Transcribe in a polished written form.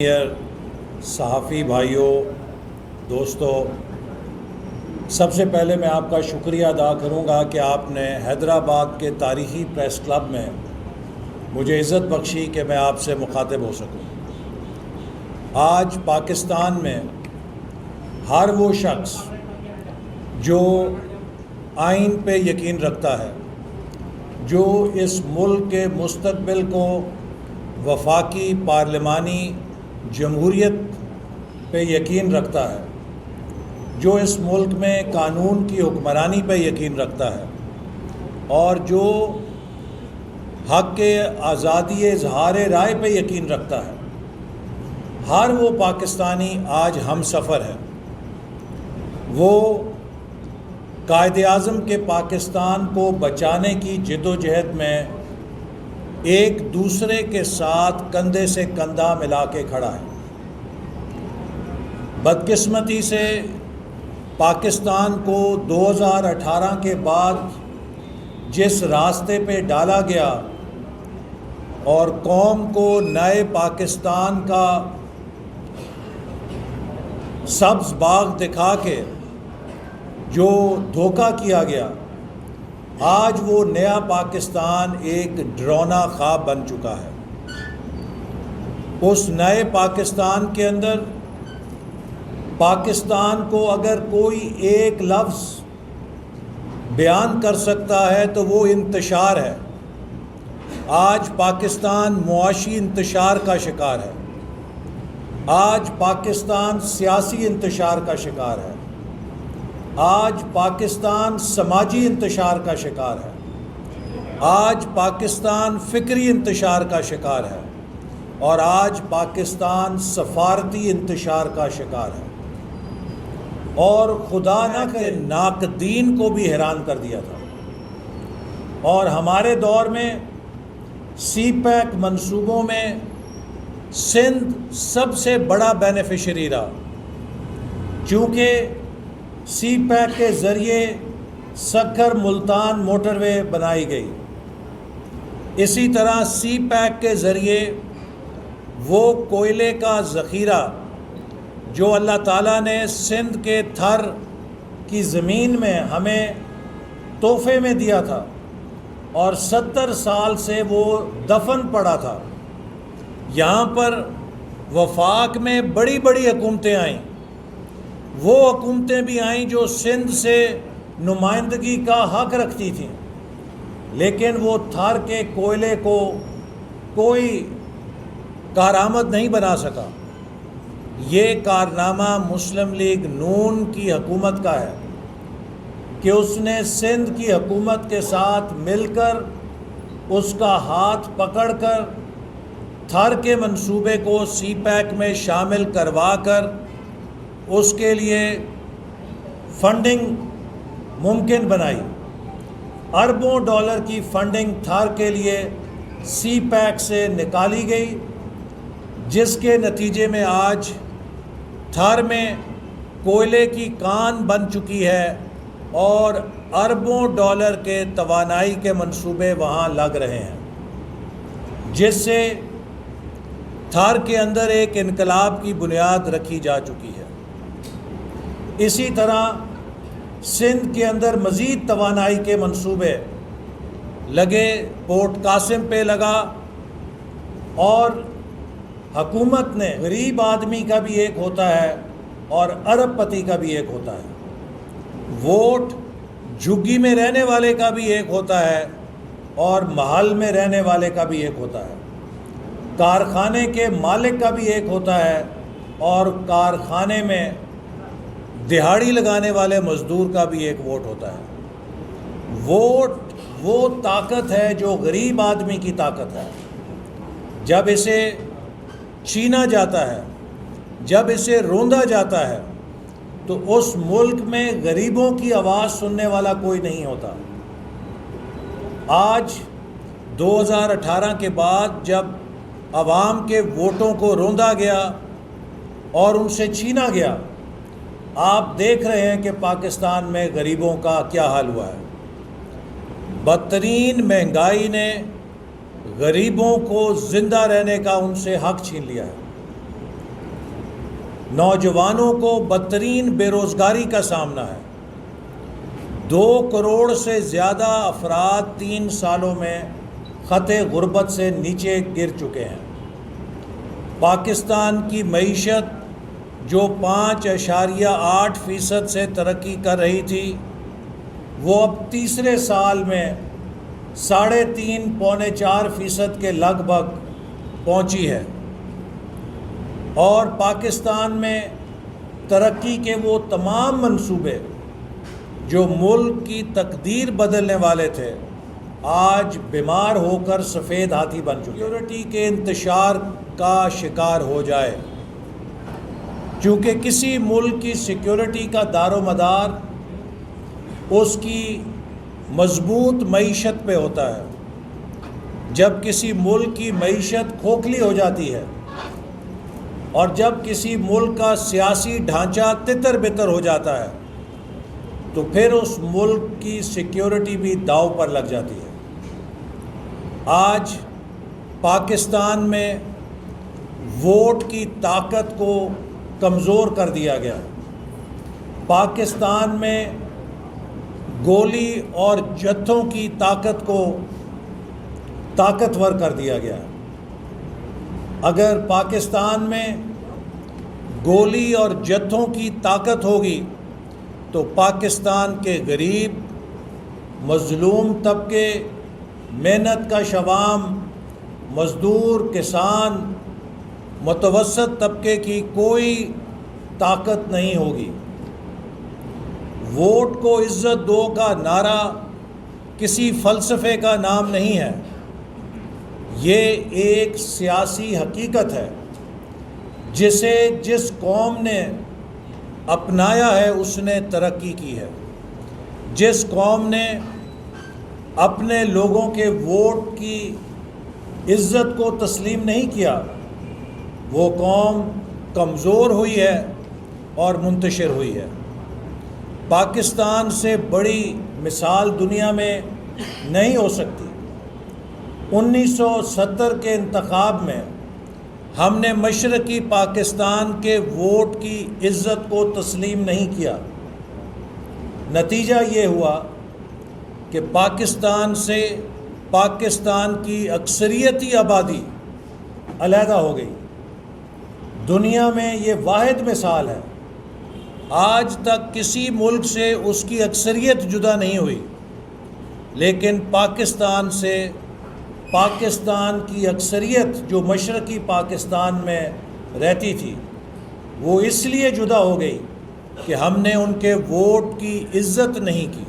صحافی بھائیوں، دوستوں، سب سے پہلے میں آپ کا شکریہ ادا کروں گا کہ آپ نے حیدرآباد کے تاریخی پریس کلب میں مجھے عزت بخشی کہ میں آپ سے مخاطب ہو سکوں۔ آج پاکستان میں ہر وہ شخص جو آئین پہ یقین رکھتا ہے، جو اس ملک کے مستقبل کو وفاقی پارلیمانی جمہوریت پہ یقین رکھتا ہے، جو اس ملک میں قانون کی حکمرانی پہ یقین رکھتا ہے اور جو حق آزادی اظہار رائے پہ یقین رکھتا ہے، ہر وہ پاکستانی آج ہم سفر ہے۔ وہ قائد اعظم کے پاکستان کو بچانے کی جدوجہد میں ایک دوسرے کے ساتھ کندھے سے کندھا ملا کے کھڑا ہے۔ بدقسمتی سے پاکستان کو 2018 کے بعد جس راستے پہ ڈالا گیا اور قوم کو نئے پاکستان کا سبز باغ دکھا کے جو دھوکہ کیا گیا، آج وہ نیا پاکستان ایک ڈراؤنا خواب بن چکا ہے۔ اس نئے پاکستان کے اندر پاکستان کو اگر کوئی ایک لفظ بیان کر سکتا ہے تو وہ انتشار ہے۔ آج پاکستان معاشی انتشار کا شکار ہے، آج پاکستان سیاسی انتشار کا شکار ہے، آج پاکستان سماجی انتشار کا شکار ہے، آج پاکستان فکری انتشار کا شکار ہے اور آج پاکستان سفارتی انتشار کا شکار ہے۔ اور خدا نہ کرے ناقدین کو بھی حیران کر دیا تھا۔ اور ہمارے دور میں سی پیک منصوبوں میں سندھ سب سے بڑا بینیفیشری رہا، چونکہ سی پیک کے ذریعے سکھر ملتان موٹر وے بنائی گئی۔ اسی طرح سی پیک کے ذریعے وہ کوئلے کا ذخیرہ جو اللہ تعالیٰ نے سندھ کے تھر کی زمین میں ہمیں تحفے میں دیا تھا اور 70 سال سے وہ دفن پڑا تھا، یہاں پر وفاق میں بڑی بڑی حکومتیں آئیں، وہ حکومتیں بھی آئیں جو سندھ سے نمائندگی کا حق رکھتی تھیں، لیکن وہ تھر کے کوئلے کو کوئی کارآمد نہیں بنا سکا۔ یہ کارنامہ مسلم لیگ نون کی حکومت کا ہے کہ اس نے سندھ کی حکومت کے ساتھ مل کر اس کا ہاتھ پکڑ کر تھر کے منصوبے کو سی پیک میں شامل کروا کر اس کے لیے فنڈنگ ممکن بنائی۔ اربوں ڈالر کی فنڈنگ تھر کے لیے سی پیک سے نکالی گئی، جس کے نتیجے میں آج تھر میں کوئلے کی کان بن چکی ہے اور اربوں ڈالر کے توانائی کے منصوبے وہاں لگ رہے ہیں، جس سے تھر کے اندر ایک انقلاب کی بنیاد رکھی جا چکی ہے۔ اسی طرح سندھ کے اندر مزید توانائی کے منصوبے لگے، پورٹ قاسم پہ لگا، اور حکومت نے غریب آدمی کا بھی ایک ہوتا ہے اور ارب پتی کا بھی ایک ہوتا ہے، ووٹ جھگی میں رہنے والے کا بھی ایک ہوتا ہے اور محل میں رہنے والے کا بھی ایک ہوتا ہے، کارخانے کے مالک کا بھی ایک ہوتا ہے اور کارخانے میں دہاڑی لگانے والے مزدور کا بھی ایک ووٹ ہوتا ہے۔ ووٹ وہ طاقت ہے جو غریب آدمی کی طاقت ہے۔ جب اسے چھینا جاتا ہے، جب اسے روندا جاتا ہے، تو اس ملک میں غریبوں کی آواز سننے والا کوئی نہیں ہوتا۔ آج 2018 کے بعد جب عوام کے ووٹوں کو روندا گیا اور ان سے چھینا گیا، آپ دیکھ رہے ہیں کہ پاکستان میں غریبوں کا کیا حال ہوا ہے۔ بدترین مہنگائی نے غریبوں کو زندہ رہنے کا ان سے حق چھین لیا ہے۔ نوجوانوں کو بدترین بے روزگاری کا سامنا ہے۔ 2 کروڑ سے زیادہ افراد 3 سالوں میں خط غربت سے نیچے گر چکے ہیں۔ پاکستان کی معیشت جو 5.8% سے ترقی کر رہی تھی، وہ اب تیسرے سال میں 3.5-4% کے لگ بھگ پہنچی ہے، اور پاکستان میں ترقی کے وہ تمام منصوبے جو ملک کی تقدیر بدلنے والے تھے، آج بیمار ہو کر سفید ہاتھی بن چکے۔ سیکیورٹی کے انتشار کا شکار ہو جائے، چونکہ کسی ملک کی سیکیورٹی کا دار و مدار اس کی مضبوط معیشت پہ ہوتا ہے۔ جب کسی ملک کی معیشت کھوکھلی ہو جاتی ہے اور جب کسی ملک کا سیاسی ڈھانچہ تتر بتر ہو جاتا ہے، تو پھر اس ملک کی سیکیورٹی بھی داؤ پر لگ جاتی ہے۔ آج پاکستان میں ووٹ کی طاقت کو کمزور کر دیا گیا۔ پاکستان میں گولی اور جتھوں کی طاقت کو طاقتور کر دیا گیا۔ اگر پاکستان میں گولی اور جتھوں کی طاقت ہوگی تو پاکستان کے غریب، مظلوم طبقے، محنت کش عوام، مزدور، کسان، متوسط طبقے کی کوئی طاقت نہیں ہوگی۔ ووٹ کو عزت دو کا نعرہ کسی فلسفے کا نام نہیں ہے، یہ ایک سیاسی حقیقت ہے جسے جس قوم نے اپنایا ہے اس نے ترقی کی ہے۔ جس قوم نے اپنے لوگوں کے ووٹ کی عزت کو تسلیم نہیں کیا، وہ قوم کمزور ہوئی ہے اور منتشر ہوئی ہے۔ پاکستان سے بڑی مثال دنیا میں نہیں ہو سکتی۔ 1970 کے انتخاب میں ہم نے مشرقی پاکستان کے ووٹ کی عزت کو تسلیم نہیں کیا۔ نتیجہ یہ ہوا کہ پاکستان سے پاکستان کی اکثریتی آبادی علیحدہ ہو گئی۔ دنیا میں یہ واحد مثال ہے۔ آج تک کسی ملک سے اس کی اکثریت جدا نہیں ہوئی، لیکن پاکستان سے پاکستان کی اکثریت جو مشرقی پاکستان میں رہتی تھی، وہ اس لیے جدا ہو گئی کہ ہم نے ان کے ووٹ کی عزت نہیں کی۔